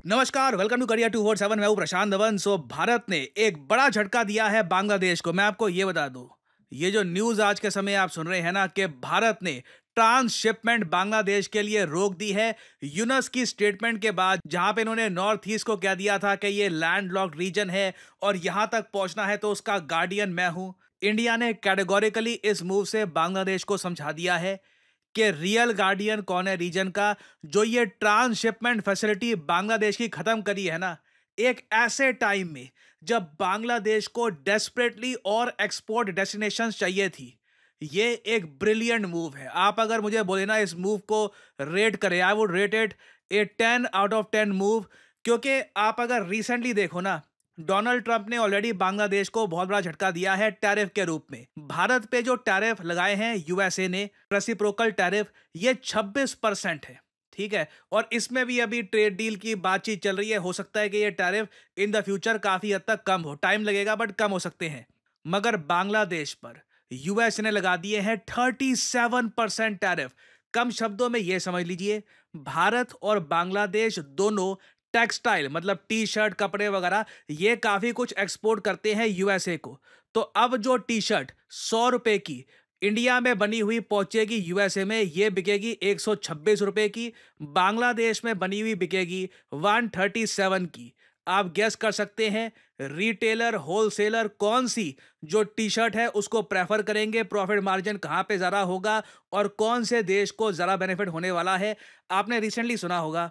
नमस्कार, welcome to career 247। मैं हूं प्रशांत धवन। भारत ने एक बड़ा झटका दिया है बांग्लादेश को। मैं आपको ये बता दूं, ये जो न्यूज़ आज के समय आप सुन रहे हैं ना, कि भारत ने ट्रांसशिपमेंट बांग्लादेश के लिए रोक दी है यूनस की स्टेटमेंट के बाद, जहां पे इन्होंने नॉर्थ ईस्ट को कह दिया था कि ये लैंडलॉक्ड रीजन है और यहां तक पहुंचना है तो उसका गार्डियन मैं हूं। इंडिया ने कैटेगोरिकली इस मूव से बांग्लादेश को समझा दिया है कि रियल गार्डियन कौन है रीजन का। जो ये ट्रांसशिपमेंट फैसिलिटी बांग्लादेश की खत्म करी है ना, एक ऐसे टाइम में जब बांग्लादेश को डेस्परेटली और एक्सपोर्ट डेस्टिनेशंस चाहिए थी, ये एक ब्रिलियंट मूव है। आप अगर मुझे बोले ना इस मूव को रेट करें, I would rate it A 10 out of 10 move. क्योंकि आप अगर रिसेंटली देखो ना, डोनाल्ड ट्रंप ने ऑलरेडी बांग्लादेश को बहुत बड़ा झटका दिया है टैरिफ के रूप में। भारत पे जो टैरिफ लगाए हैं यूएसए ने, रेसिप्रोकल टैरिफ, ये 26% है। ठीक है, और इसमें भी अभी ट्रेड डील की बातचीत चल रही है। हो सकता है कि ये टैरिफ इन द फ्यूचर काफी हद तक कम हो, टाइम लगेगा बट कम हो सकते हैं। मगर बांग्लादेश पर यूएस ने लगा दिए हैं 37% टैरिफ। कम शब्दों में यह समझ लीजिए, भारत और बांग्लादेश दोनों टेक्सटाइल मतलब टी शर्ट, कपड़े वगैरह, ये काफी कुछ एक्सपोर्ट करते हैं यूएसए को। तो अब जो टी शर्ट 100 रुपए की इंडिया में बनी हुई पहुंचेगी यूएसए में, ये बिकेगी 126 रुपए की। बांग्लादेश में बनी हुई बिकेगी 137 की। आप गेस कर सकते हैं रिटेलर होलसेलर कौन सी जो टी शर्ट है उसको प्रेफर करेंगे, प्रॉफिट मार्जिन कहां पे ज्यादा होगा और कौन से देश को ज्यादा बेनिफिट होने वाला है। आपने रिसेंटली सुना होगा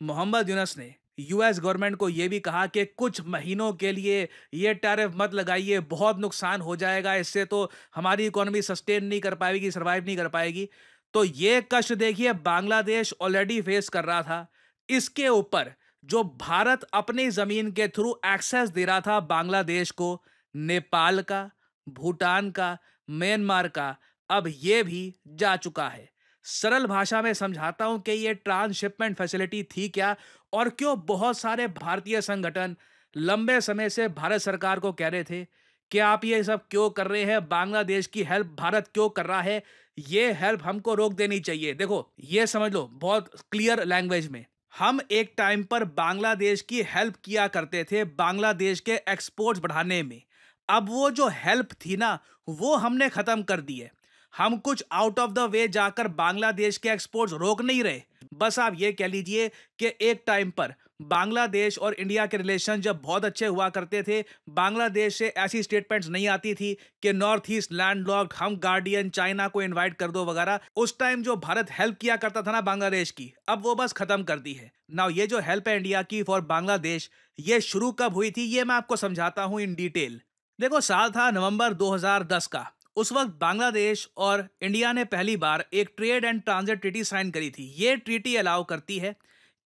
मोहम्मद यूनस ने यूएस गवर्नमेंट को यह भी कहा कि कुछ महीनों के लिए ये टैरिफ मत लगाइए, बहुत नुकसान हो जाएगा, इससे तो हमारी इकोनॉमी सस्टेन नहीं कर पाएगी, सरवाइव नहीं कर पाएगी। तो ये कष्ट देखिए बांग्लादेश ऑलरेडी फेस कर रहा था। इसके ऊपर जो भारत अपनी जमीन के थ्रू एक्सेस दे रहा था बांग्लादेश को, नेपाल का, भूटान का, म्यांमार का, अब ये भी जा चुका है। सरल भाषा में समझाता हूं कि ये ट्रांसशिपमेंट फैसिलिटी थी क्या, और क्यों बहुत सारे भारतीय संगठन लंबे समय से भारत सरकार को कह रहे थे कि आप ये सब क्यों कर रहे हैं, बांग्लादेश की हेल्प भारत क्यों कर रहा है, ये हेल्प हमको रोक देनी चाहिए। देखो ये समझ लो बहुत क्लियर लैंग्वेज में, हम एक टाइम पर बांग्लादेश की हेल्प किया करते थे बांग्लादेश के एक्सपोर्ट्स बढ़ाने में। अब वो जो हेल्प थी ना, वो हमने खत्म कर दी है। हम कुछ आउट ऑफ द वे जाकर बांग्लादेश के एक्सपोर्ट्स रोक नहीं रहे। बस आप ये कह लीजिए कि एक टाइम पर बांग्लादेश और इंडिया के रिलेशन जब बहुत अच्छे हुआ करते थे, बांग्लादेश से ऐसी स्टेटमेंट्स नहीं आती थी कि नॉर्थ ईस्ट लैंडलॉक्ड, हम गार्डियन, चाइना को इनवाइट कर दो वगैरह। उस टाइम जो भारत हेल्प किया करता था ना बांग्लादेश की, अब वो बस खत्म कर दी है। नाउ ये जो हेल्प है इंडिया की फॉर बांग्लादेश, ये शुरू कब हुई थी ये मैं आपको समझाता हूं इन डिटेल। देखो साल था नवंबर 2010 का। उस वक्त बांग्लादेश और इंडिया ने पहली बार एक trade and transit treaty sign करी थी। ये ट्रीटी अलाउ करती है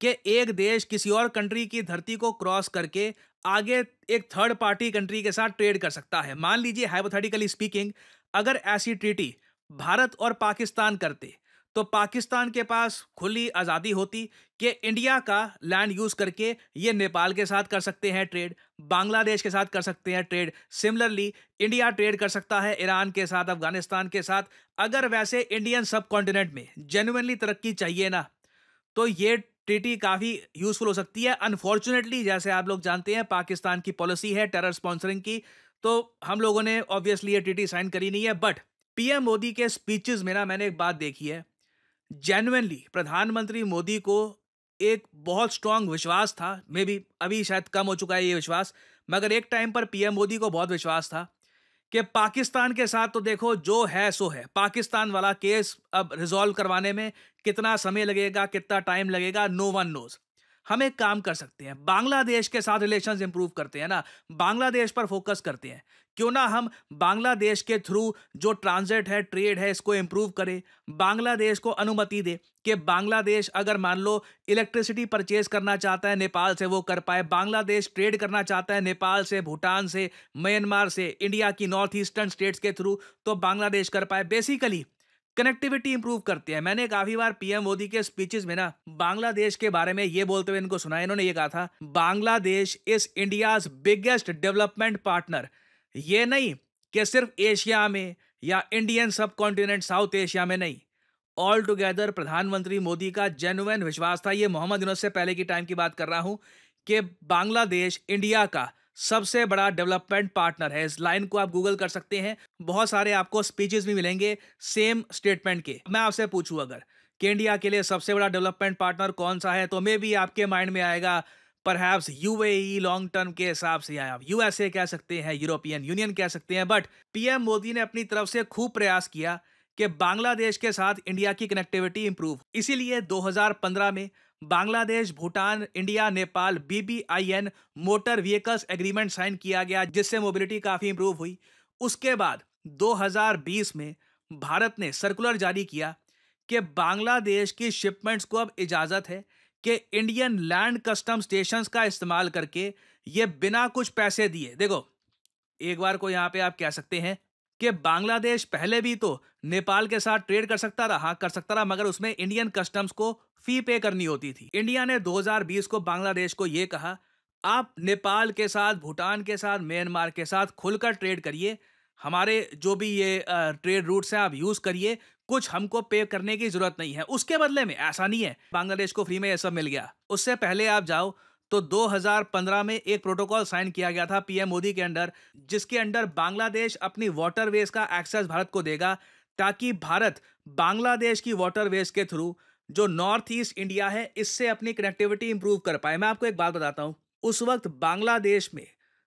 कि एक देश किसी और कंट्री की धरती को क्रॉस करके आगे एक थर्ड पार्टी कंट्री के साथ ट्रेड कर सकता है। मान लीजिए हाइपोथेटिकली स्पीकिंग, अगर ऐसी ट्रीटी भारत और पाकिस्तान करते, तो पाकिस्तान के पास खुली आज़ादी होती कि इंडिया का लैंड यूज करके ये नेपाल के साथ कर सकते हैं ट्रेड, बांग्लादेश के साथ कर सकते हैं ट्रेड। सिमिलरली इंडिया ट्रेड कर सकता है ईरान के साथ, अफगानिस्तान के साथ। अगर वैसे इंडियन सब कॉन्टिनेंट में जेन्युइनली तरक्की चाहिए ना, तो ये ट्रीटी काफी यूजफुल हो सकती है। अनफॉर्चुनेटली जैसे आप लोग जानते हैं पाकिस्तान की पॉलिसी है टेरर स्पॉन्सरिंग की, तो हम लोगों ने ऑब्वियसली ये ट्रीटी साइन करी नहीं है। बट पीएम मोदी के स्पीचेस में ना मैंने एक बात देखी है, जेन्युइनली प्रधानमंत्री मोदी को एक बहुत स्ट्रांग विश्वास था। मे बी अभी शायद कम हो चुका है ये विश्वास, मगर एक टाइम पर पीएम मोदी को बहुत विश्वास था कि पाकिस्तान के साथ तो देखो जो है सो है। पाकिस्तान वाला केस अब रिजॉल्व करवाने में कितना समय लगेगा, कितना टाइम लगेगा, नो वन नोज। हम एक काम कर सकते हैं, बांग्लादेश के साथ रिलेशंस इंप्रूव करते हैं ना, बांग्लादेश पर फोकस करते हैं। क्यों ना हम बांग्लादेश के थ्रू जो ट्रांजिट है, ट्रेड है, इसको इंप्रूव करें। बांग्लादेश को अनुमति दे कि बांग्लादेश अगर मान लो इलेक्ट्रिसिटी परचेज करना चाहता है नेपाल से, वो कर पाए। बांग्लादेश ट्रेड करना चाहता है नेपाल से, भूटान से, म्यांमार से, इंडिया की नॉर्थ ईस्टर्न स्टेट्स के थ्रू, तो बांग्लादेश कर पाए। बेसिकली कनेक्टिविटी इंप्रूव करते हैं। मैंने काफी बार पीएम मोदी के स्पीचेस में ना बांग्लादेश के बारे में ये बोलते हुए इनको सुना है। इन्होंने ये कहा था, Bangladesh is India's biggest development partner. ये नहीं कि सिर्फ एशिया में या इंडियन सब कॉन्टिनेंट साउथ एशिया में नहीं, ऑल टुगेदर प्रधानमंत्री मोदी का जेन्युइन विश्वास था, ये मोहम्मद यूनुस से पहले की टाइम की बात कर रहा हूं, कि बांग्लादेश इंडिया का सबसे बड़ा डेवलपमेंट पार्टनर है। इस लाइन को आप गूगल कर सकते हैं, बहुत सारे आपको स्पीचेस भी मिलेंगे सेम स्टेटमेंट के। मैं आपसे पूछूं अगर कि इंडिया के लिए सबसे बड़ा डेवलपमेंट पार्टनर कौन सा है, तो मे भी आपके माइंड में आएगा परहैप्स यूएई लॉन्ग टर्म के हिसाब से, या आप यूएसए कह सकते हैं, यूरोपियन यूनियन कह सकते हैं। बट पीएम मोदी ने अपनी तरफ से खूब प्रयास किया कि बांग्लादेश के साथ इंडिया की कनेक्टिविटी इंप्रूव। इसीलिए 2015 में Bangladesh, Bhutan, India, Nepal BBIN motor vehicles agreement sign किया गया, जिससे मोबिलिटी काफी इंप्रूव हुई। उसके बाद 2020 में भारत ने सर्कुलर जारी किया कि बांग्लादेश की शिपमेंट्स को अब इजाजत है कि इंडियन लैंड कस्टम स्टेशंस का इस्तेमाल करके ये बिना कुछ पैसे दिए, देखो एक बार को यहां पे आप कह सकते हैं कि बांग्लादेश पहले भी तो नेपाल के साथ ट्रेड कर सकता था, हाँ कर सकता था, मगर उसमें इंडियन कस्टम्स को फी पे करनी होती थी। इंडिया ने 2020 को बांग्लादेश को यह कहा, आप नेपाल के साथ, भूटान के साथ, म्यांमार के साथ खुलकर ट्रेड करिए, हमारे जो भी ये ट्रेड रूट्स हैं आप यूज करिए, कुछ हमको पे करने की जरूरत नहीं है। उसके बदले में ऐसा नहीं है बांग्लादेश को फ्री में ये सब मिल गया। उससे पहले आप जाओ तो 2015 में एक प्रोटोकॉल साइन किया गया था पीएम मोदी के अंडर, जिसके अंडर बांग्लादेश अपनी वाटरवेज का एक्सेस भारत को देगा, ताकि भारत बांग्लादेश की वाटरवेज के थ्रू जो नॉर्थ ईस्ट इंडिया है इससे अपनी कनेक्टिविटी इंप्रूव कर पाए। मैं आपको एक बात बताता हूं, उस वक्त बांग्लादेश में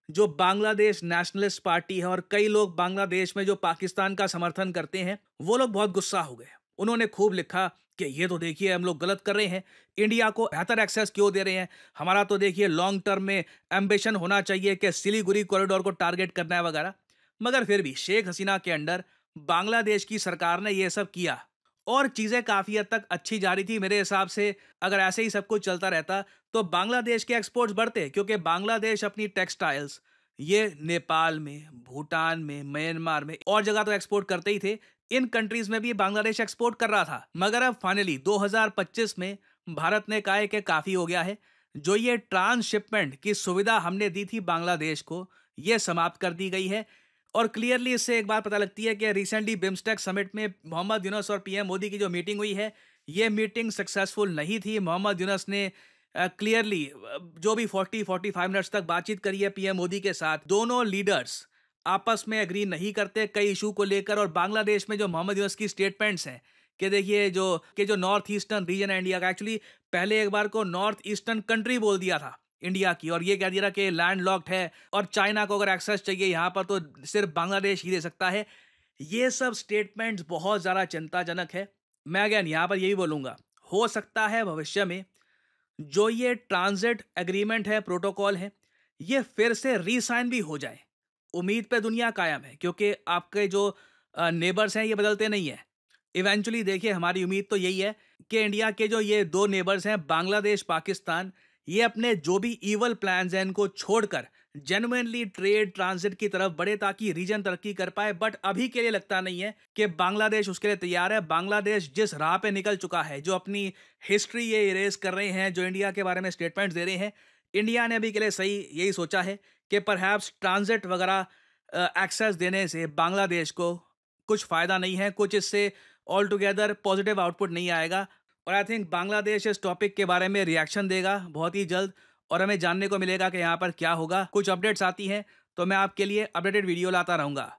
जो बांग्लादेश नेशनलिस्ट पार्टी है और कई लोग बांग्लादेश में जो पाकिस्तान का समर्थन करते हैं, वो लोग बहुत गुस्सा हो गए। उन्होंने खूब लिखा कि ये तो देखिए हम लोग गलत कर रहे हैं, इंडिया को बेहतर एक्सेस क्यों दे रहे हैं, हमारा तो देखिए लॉन्ग टर्म में एम्बिशन होना चाहिए कि सिलीगुड़ी कॉरिडोर को टारगेट करना है वगैरह। मगर फिर भी शेख हसीना के अंडर बांग्लादेश की सरकार ने यह सब किया और चीजें काफी हद तक अच्छी जा रही थी मेरे हिसाब से। अगर ऐसे ही सब कुछ चलता रहता तो बांग्लादेश के एक्सपोर्ट्स बढ़ते, क्योंकि बांग्लादेश अपनी टेक्सटाइल्स ये नेपाल में, भूटान में, म्यांमार में और जगह तो एक्सपोर्ट करते ही थे, इन कंट्रीज में भी बांग्लादेश एक्सपोर्ट कर रहा था। मगर अब फाइनली 2025 में भारत ने कहा है कि काफी हो गया है, जो ये ट्रांसशिपमेंट की सुविधा हमने दी थी बांग्लादेश को, ये समाप्त कर दी गई है। और क्लियरली इससे एक बात पता लगती है कि रिसेंटली बिम्स्टेक समिट में मोहम्मद यूनुस और पीएम मोदी की जो मीटिंग हुई है, ये मीटिंग सक्सेसफुल नहीं थी। मोहम्मद यूनुस ने क्लियरली जो भी 40-45 मिनट्स तक बातचीत करी है पीएम मोदी के साथ, दोनों लीडर्स आपस में एग्री नहीं करते कई इशू को लेकर। और बांग्लादेश में जो मोहम्मद यूनुस की स्टेटमेंट्स हैं कि देखिए जो नॉर्थ ईस्टर्न रीजन है इंडिया का, एक्चुअली पहले एक बार को नॉर्थ ईस्टर्न कंट्री बोल दिया था इंडिया की, और ये कह दिया कि लैंड लॉक्ड है और चाइना को अगर एक्सेस चाहिए यहाँ पर तो सिर्फ बांग्लादेश ही दे सकता है। ये सब स्टेटमेंट्स बहुत ज़्यादा चिंताजनक है। मैं अगेन यहाँ पर यही बोलूँगा, हो सकता है भविष्य में जो ये ट्रांजिट एग्रीमेंट है, प्रोटोकॉल है, ये फिर से रीसाइन भी हो जाए। उम्मीद पे दुनिया कायम है, क्योंकि आपके जो नेबर्स हैं ये बदलते नहीं है। इवेंचुअली देखिए हमारी उम्मीद तो यही है कि इंडिया के जो ये दो नेबर्स हैं बांग्लादेश, पाकिस्तान, ये अपने जो भी इवल प्लान्स हैं इनको छोड़कर जेन्युइनली ट्रेड ट्रांजिट की तरफ बढ़े, ताकि रीजन तरक्की कर पाए। बट अभी के लिए लगता नहीं है कि बांग्लादेश उसके लिए तैयार है। बांग्लादेश जिस राह पे निकल चुका है, जो अपनी हिस्ट्री ये इरेज कर रहे हैं, जो इंडिया के बारे में स्टेटमेंट्स दे रहे हैं, इंडिया ने अभी के लिए सही यही सोचा है कि परहैप्स ट्रांजिट वगैरह एक्सेस देने से बांग्लादेश को कुछ फ़ायदा नहीं है, कुछ इससे ऑल टुगेदर पॉजिटिव आउटपुट नहीं आएगा। और आई थिंक बांग्लादेश इस टॉपिक के बारे में रिएक्शन देगा बहुत ही जल्द, और हमें जानने को मिलेगा कि यहाँ पर क्या होगा। कुछ अपडेट्स आती हैं तो मैं आपके लिए अपडेटेड वीडियो लाता रहूँगा।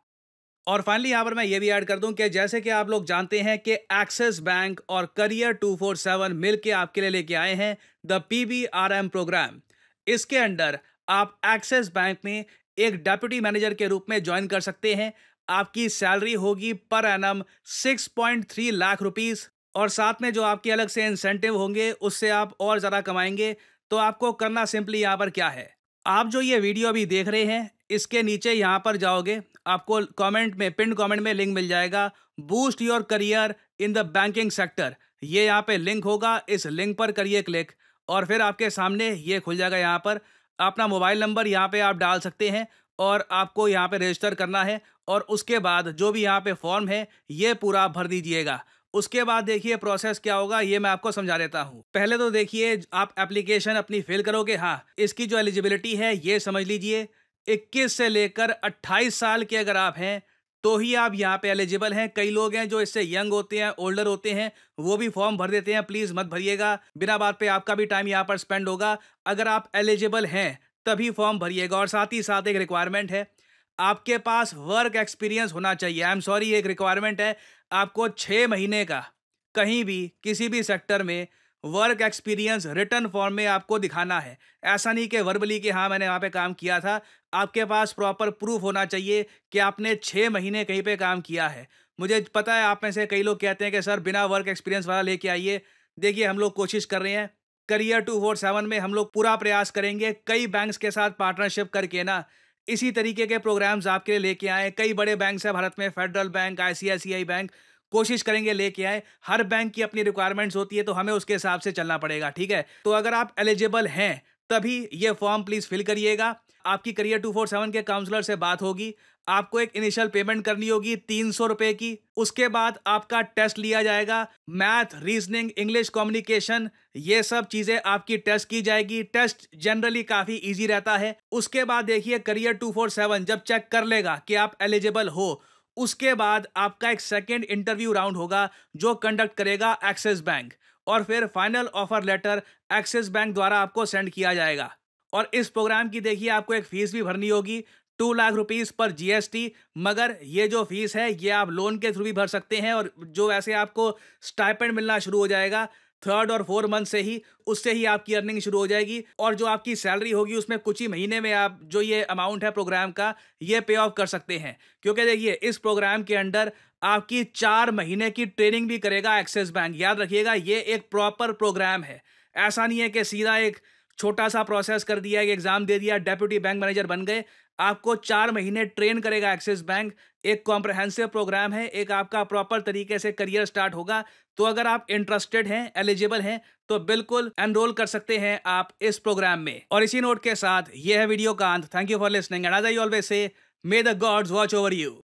और फाइनली यहाँ पर मैं ये भी ऐड कर दूं कि जैसे कि आप लोग जानते हैं कि एक्सिस बैंक और करियर 247 मिलके आपके लिए लेके आए हैं द PBRM प्रोग्राम। इसके अंडर आप एक्सिस बैंक में एक डेप्यूटी मैनेजर के रूप में ज्वाइन कर सकते हैं। आपकी सैलरी होगी पर एनम 6.3 लाख रुपीस, और साथ में जो आपके अलग से इंसेंटिव होंगे उससे आप और ज़्यादा कमाएंगे। तो आपको करना सिंपली यहाँ पर क्या है, आप जो ये वीडियो अभी देख रहे हैं इसके नीचे यहाँ पर जाओगे, आपको कमेंट में, पिन कमेंट में लिंक मिल जाएगा, boost your career in the banking sector. ये यहाँ पे लिंक होगा, इस लिंक पर करिए क्लिक और फिर आपके सामने ये खुल जाएगा। यहाँ पर अपना मोबाइल नंबर यहाँ पे आप डाल सकते हैं और आपको यहाँ पे रजिस्टर करना है, और उसके बाद जो भी यहाँ पे फॉर्म है ये पूरा भर दीजिएगा। उसके बाद देखिए प्रोसेस क्या होगा, ये मैं आपको समझा देता हूँ। पहले तो देखिए आप एप्लीकेशन अपनी फिल करोगे, हाँ इसकी जो एलिजिबिलिटी है ये समझ लीजिए, 21 से लेकर 28 साल के अगर आप हैं तो ही आप यहाँ पे एलिजिबल हैं। कई लोग हैं जो इससे यंग होते हैं, ओल्डर होते हैं, वो भी फॉर्म भर देते हैं। प्लीज़ मत भरिएगा, बिना बात पे आपका भी टाइम यहाँ पर स्पेंड होगा। अगर आप एलिजिबल हैं तभी फॉर्म भरिएगा। और साथ ही साथ एक रिक्वायरमेंट है, आपके पास वर्क एक्सपीरियंस होना चाहिए। आई एम सॉरी, एक रिक्वायरमेंट है, आपको 6 महीने का कहीं भी किसी भी सेक्टर में वर्क एक्सपीरियंस रिटर्न फॉर्म में आपको दिखाना है। ऐसा नहीं कि वर्बली कि हाँ मैंने वहाँ पे काम किया था। आपके पास प्रॉपर प्रूफ होना चाहिए कि आपने 6 महीने कहीं पे काम किया है। मुझे पता है आप में से कई लोग कहते हैं कि सर बिना वर्क एक्सपीरियंस वाला लेके आइए। देखिए, हम लोग कोशिश कर रहे हैं, करियर 247 में हम लोग पूरा प्रयास करेंगे कई बैंक्स के साथ पार्टनरशिप करके ना इसी तरीके के प्रोग्राम्स आपके लिए लेके आए। कई बड़े बैंक्स हैं भारत में, फेडरल बैंक, आईसीआईसीआई बैंक, कोशिश करेंगे लेके आए। हर बैंक की अपनी रिक्वायरमेंट्स होती है, तो हमें उसके हिसाब से चलना पड़ेगा, ठीक है। तो अगर आप एलिजिबल हैं तभी ये फॉर्म प्लीज फिल करिएगा। आपकी करियर 247 के काउंसलर से बात होगी। आपको एक इनिशियल पेमेंट करनी होगी 300 रुपए की। उसके बाद आपका टेस्ट लिया जाएगा, मैथ, रीजनिंग, इंग्लिश कम्युनिकेशन, ये सब चीजें आपकी टेस्ट की जाएगी। टेस्ट जनरली काफी इजी रहता है। उसके बाद देखिए, करियर 247 जब चेक कर लेगा कि आप एलिजिबल हो, उसके बाद आपका एक सेकेंड इंटरव्यू राउंड होगा जो कंडक्ट करेगा एक्सिस बैंक। और फिर final offer letter Axis bank द्वारा आपको सेंड किया जाएगा। और इस प्रोग्राम की देखिए आपको एक फीस भी भरनी होगी, 2 लाख रुपीस पर जीएसटी। मगर ये जो फीस है ये आप लोन के थ्रू भी भर सकते हैं। और जो ऐसे आपको स्टाइपेंड मिलना शुरू हो जाएगा 3rd और 4th मंथ से ही, उससे ही आपकी अर्निंग शुरू हो जाएगी। और जो आपकी सैलरी होगी उसमें कुछ ही महीने में आप जो ये अमाउंट है प्रोग्राम का, ये पे ऑफ कर सकते हैं। क्योंकि देखिए, इस प्रोग्राम के अंडर आपकी 4 महीने की ट्रेनिंग भी करेगा एक्सिस बैंक। याद रखिएगा, ये एक प्रॉपर प्रोग्राम है। ऐसा नहीं है कि सीधा एक छोटा सा प्रोसेस कर दिया, एक एग्जाम दे दिया, डेप्यूटी बैंक मैनेजर बन गए। आपको 4 महीने ट्रेन करेगा एक्सिस बैंक। एक कॉम्प्रहेंसिव प्रोग्राम है, एक आपका प्रॉपर तरीके से करियर स्टार्ट होगा। तो अगर आप इंटरेस्टेड हैं, एलिजिबल हैं, तो बिल्कुल एनरोल कर सकते हैं आप इस प्रोग्राम में। और इसी नोट के साथ ये है वीडियो का अंत। Thank you for listening and as I always say, may the gods watch over you.